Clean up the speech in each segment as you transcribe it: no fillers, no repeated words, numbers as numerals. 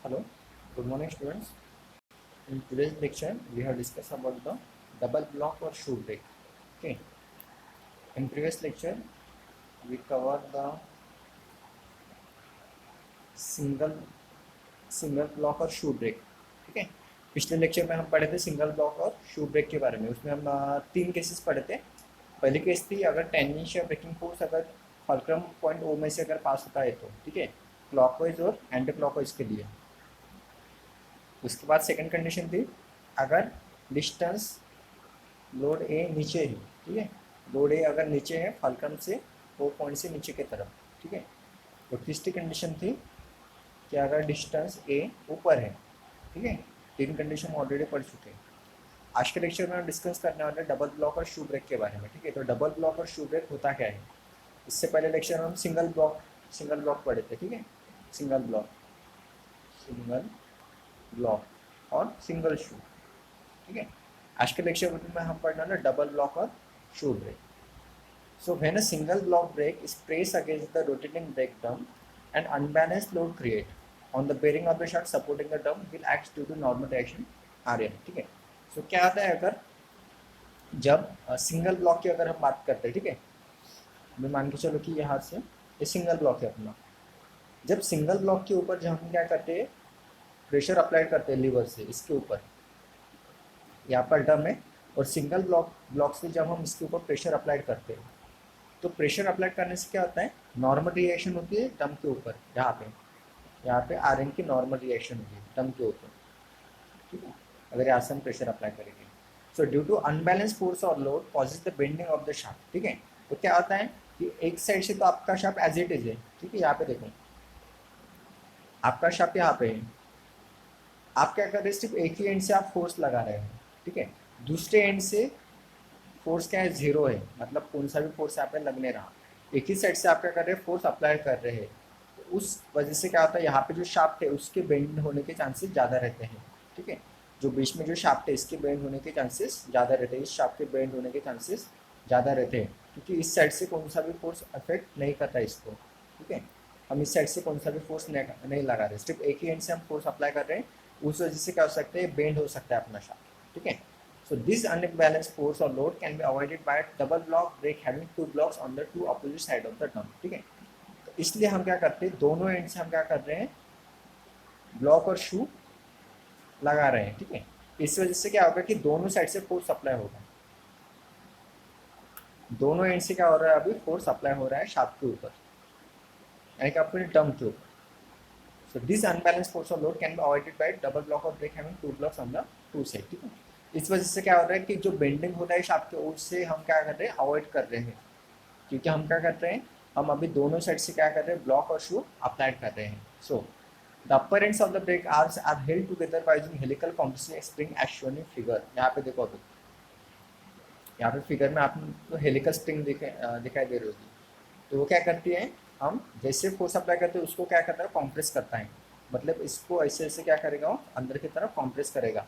Hello, good morning students. In today's lecture, we have discussed about the double block or shoe break. Okay. In previous lecture, we covered the single single block और शू break. ठीक है. पिछले lecture में हम पढ़े थे single block और शू break के बारे में. उसमें हम तीन केसेस पढ़े थे. पहली केस थी अगर टेनिस या ब्रेकिंग फोर्स अगर फलक्रम पॉइंट ओ में से अगर पास होता है तो ठीक है, क्लॉकवाइज और एंटी क्लॉकवाइज के लिए. उसके बाद सेकंड कंडीशन थी अगर डिस्टेंस लोड ए नीचे है. ठीक है, लोड ए अगर नीचे है फलक्रम से वो पॉइंट से नीचे की तरफ. ठीक है. तो तीसरी कंडीशन थी कि अगर डिस्टेंस ए ऊपर है. ठीक है, तीन कंडीशन ऑलरेडी पढ़ चुके हैं. आज के लेक्चर में हम डिस्कस करने वाले हैं डबल ब्लॉक और शू ब्रेक के बारे में. ठीक है, तो डबल ब्लॉक और शू ब्रेक होता क्या है. इससे पहले लेक्चर में हम सिंगल ब्लॉक पढ़े थे. ठीक है, सिंगल ब्लॉक और सिंगल शू. ठीक है, आज के लेक्चर में हम पढ़ना है डबल ब्लॉक और शू break. So when a single block break is pressed against the rotating brake drum, an unbalanced load create on the bearing of the shaft supporting the drum will act due to normal reaction Rn. ठीक है. So क्या आता है अगर जब single block की अगर हम बात करते हैं. ठीक है, मैं मान के चलो कि यहाँ से ये सिंगल ब्लॉक है अपना. जब सिंगल ब्लॉक के ऊपर जब हम क्या करते हैं प्रेशर अप्लाई करते हैं लीवर से इसके ऊपर, यहाँ पर ड्रम है और सिंगल ब्लॉक से जब हम इसके ऊपर प्रेशर अप्लाई करते हैं तो प्रेशर अप्लाई करने से क्या होता है नॉर्मल रिएक्शन होती है ड्रम के ऊपर. यहाँ पे आरएन की नॉर्मल रिएक्शन होती है ड्रम के ऊपर. ठीक है, अगर यहाँ से हम प्रेशर अप्लाई करेंगे. So due to unbalance force और load causes the bending of the shaft. ठीक है, तो क्या होता है कि एक साइड से तो आपका शाफ्ट एज इट इज है. ठीक है, यहाँ पे देखो आपका शाफ्ट यहाँ पे है. आप क्या कर रहे हैं सिर्फ एक ही एंड से आप फोर्स लगा रहे हैं. ठीक है, दूसरे एंड से फोर्स क्या है जीरो है, मतलब कौन सा भी फोर्स यहाँ पे लगने रहा. एक ही साइड से आप क्या कर रहे हैं फोर्स अप्लाई कर रहे हैं. तो उस वजह से क्या होता है यहाँ पे जो शाफ्ट है उसके बेंड होने के चांसेस ज़्यादा रहते हैं. ठीक है, जो बीच में जो शाफ्ट है इसके बेंड होने के चांसेस ज़्यादा रहते हैं, इस शाफ्ट के बेंड होने के चांसेस ज़्यादा रहते हैं क्योंकि इस साइड से कौन सा भी फोर्स अफेक्ट नहीं करता इसको. ठीक है, हम इस साइड से कौन सा भी फोर्स नहीं लगा रहे, सिर्फ एक ही एंड से हम फोर्स अप्लाई कर रहे हैं. उस वजह से क्या हो सकता है बेंड हो सकता है अपना शाफ्ट. ठीक है. So this unbalanced force or load can be avoided by a double block brake having two blocks on the two opposite side of the drum. ठीक है, तो इसलिए हम क्या करते हैं दोनों एंड से हम क्या कर रहे हैं ब्लॉक और शू लगा रहे हैं. ठीक है, इस वजह से क्या होगा कि दोनों साइड से फोर्स अप्लाई होगा. दोनों एंड से क्या हो रहा है अभी फोर्स अप्लाई हो रहा है शाफ्ट के ऊपर यानी कि अपने ड्रम के ऊपर. So this unbalanced force or load can be avoided by double block or brake having two blocks on the two side. ठीक है, इस वजह से क्या हो रहा है कि जो बेंडिंग होता है शाफ्ट के उससे हम क्या कर रहे हैं अवॉइड कर रहे हैं क्योंकि हम क्या कर रहे हैं हम अभी दोनों साइड से क्या कर रहे हैं ब्लॉक और शू अप्लाई कर रहे हैं. So the upper ends of the brake arms are held together by using helical compressive spring as shown in figure. यहाँ पे देखो अभी यहाँ पे फिगर में आपको हेलिकल स्प्रिंग दिखाई दे रही होगी. तो वो क्या करती है हम जैसे फोर्स अप्लाई करते हैं उसको क्या करता है कॉम्प्रेस करता है, मतलब इसको ऐसे ऐसे क्या करेगा वो अंदर की तरफ कॉम्प्रेस करेगा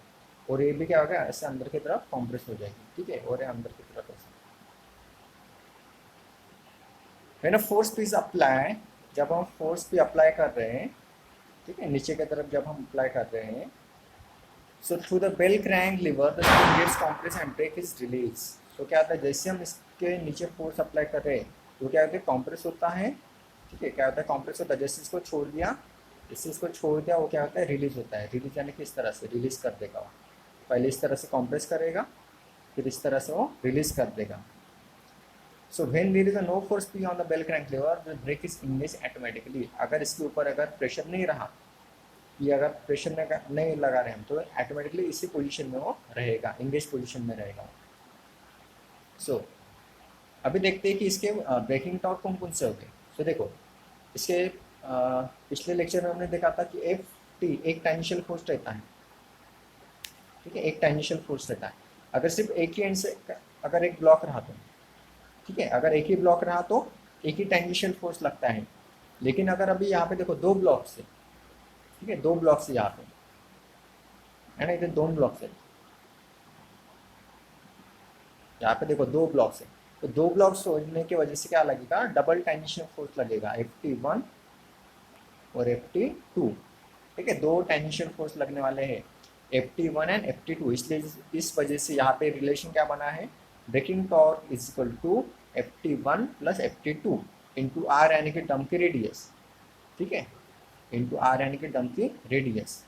और ये भी क्या होगा ऐसे अंदर की तरफ कॉम्प्रेस हो जाएगी. ठीक है, और ये अंदर की तरफ ऐसे है ना फोर्स पीस अप्लाई. जब हम फोर्स भी अप्लाई कर रहे हैं ठीक है नीचे की तरफ जब हम अप्लाई कर रहे हैं so through the bell crank lever the spring gets compress and brake is release. तो क्या होता है जैसे हम इसके नीचे फोर्स अप्लाई कर रहे हैं तो क्या होता है कॉम्प्रेस होता है. ठीक है, क्या होता है कॉम्प्रेस होता है जैसे इसको छोड़ दिया वो क्या होता है रिलीज होता है. रिलीज यानी कि इस तरह से रिलीज कर देगा वो. पहले इस तरह से कॉम्प्रेस करेगा फिर इस तरह से वो रिलीज कर देगा. So when there is a no force P on the bell crank lever the brake is engage automatically. अगर इसके ऊपर अगर प्रेशर नहीं रहा ये अगर प्रेशर नहीं लगा रहे हम तो ऑटोमेटिकली इसी पोजीशन में वो रहेगा, इंगेज पोजीशन में रहेगा. सो अभी देखते हैं कि इसके ब्रेकिंग टॉर्क कौन कौन से होते हैं. तो देखो इसके पिछले लेक्चर में हमने देखा था कि एफ टी एक टेंशियल फोर्स रहता है. ठीक है, एक टेंशियल फोर्स रहता है अगर सिर्फ एक ही एंड से अगर एक ब्लॉक रहा तो. ठीक है, अगर एक ही ब्लॉक रहा तो एक ही टेंशियल फोर्स लगता है. लेकिन अगर अभी यहाँ पे देखो दो ब्लॉक से. ठीक है, दो ब्लॉक से यहाँ पे है ना, इधर दो ब्लॉक से यहाँ पे देखो दो ब्लॉक से. तो दो ब्लॉक्स होने की वजह से क्या लगेगा डबल टेंशियल फोर्स लगेगा Ft1 और Ft2. ठीक है, दो टेंजेंशियल फोर्स लगने वाले हैं Ft1 एंड Ft2, इसलिए इस वजह से यहाँ पे रिलेशन क्या बना है, braking torque is equal to Ft1 plus Ft2 into R यानी कि डम की रेडियस, ठीक है, इंटू आर यानी कि डम की रेडियस,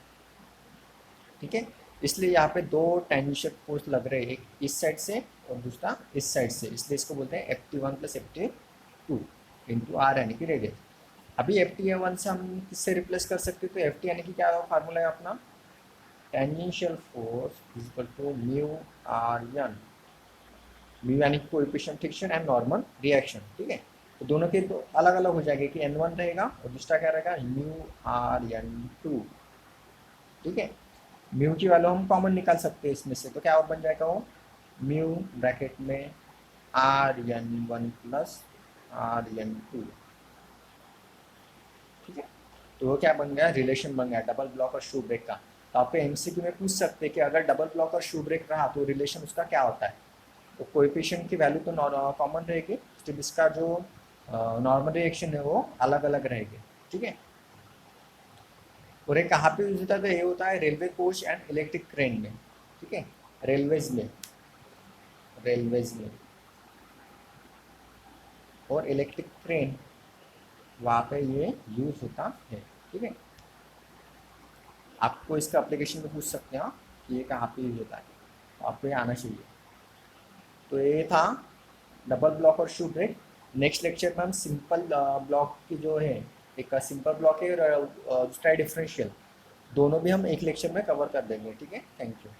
ठीक है। इसलिए यहाँ पे दो टेंजेंशियल फोर्स लग रहे हैं, एक इस साइड से और दूसरा इस साइड से, इसलिए इसको बोलते हैं Ft1 plus Ft2 into R यानी कि रेडियस। अभी Ft1 से हम किससे रिप्लेस कर सकते हैं, तो Ft यानी कि क्या फार्मूला है अपना, tangential force is equal to mu R N, mu यानी कि coefficient friction and normal reaction, ठीक है। तो दोनों के तो अलग अलग हो जाएंगे कि N1 रहेगा और दूसरा क्या रहेगा म्यू आर N2, ठीक है। म्यू की वैल्यू हम कॉमन निकाल सकते हैं इसमें से, तो क्या और बन जाएगा वो म्यू ब्रैकेट में Rn1 प्लस Rn2, ठीक है। तो वो क्या बन गया, रिलेशन बन गया डबल ब्लॉक और शू ब्रेक का। तो आपको एमसीक्यू में पूछ सकते हैं कि अगर डबल ब्लॉक और शू ब्रेक रहा तो रिलेशन उसका क्या होता है, तो कोएफिशिएंट की वैल्यू तो कॉमन रहेगी, सिर्फ इसका जो नॉर्मल रिएक्शन है वो अलग अलग रहेगी, ठीक है। और ये कहाँ पे यूज होता है, तो ये होता है railway coach and electric train में, ठीक है, रेलवेज में, रेलवेज में और इलेक्ट्रिक ट्रेन, वहाँ पे ये यूज होता है, ठीक है। आपको इसका एप्लीकेशन में पूछ सकते हैं कि ये कहाँ पे यूज होता है, तो आपको ये आना चाहिए। तो ये था डबल ब्लॉक और शू ब्रेक। नेक्स्ट लेक्चर में हम सिंपल ब्लॉक की जो है, एक सिंपल ब्लॉक है और दूसरा डिफरेंशियल, दोनों भी हम एक लेक्चर में कवर कर देंगे, ठीक है। Thank you.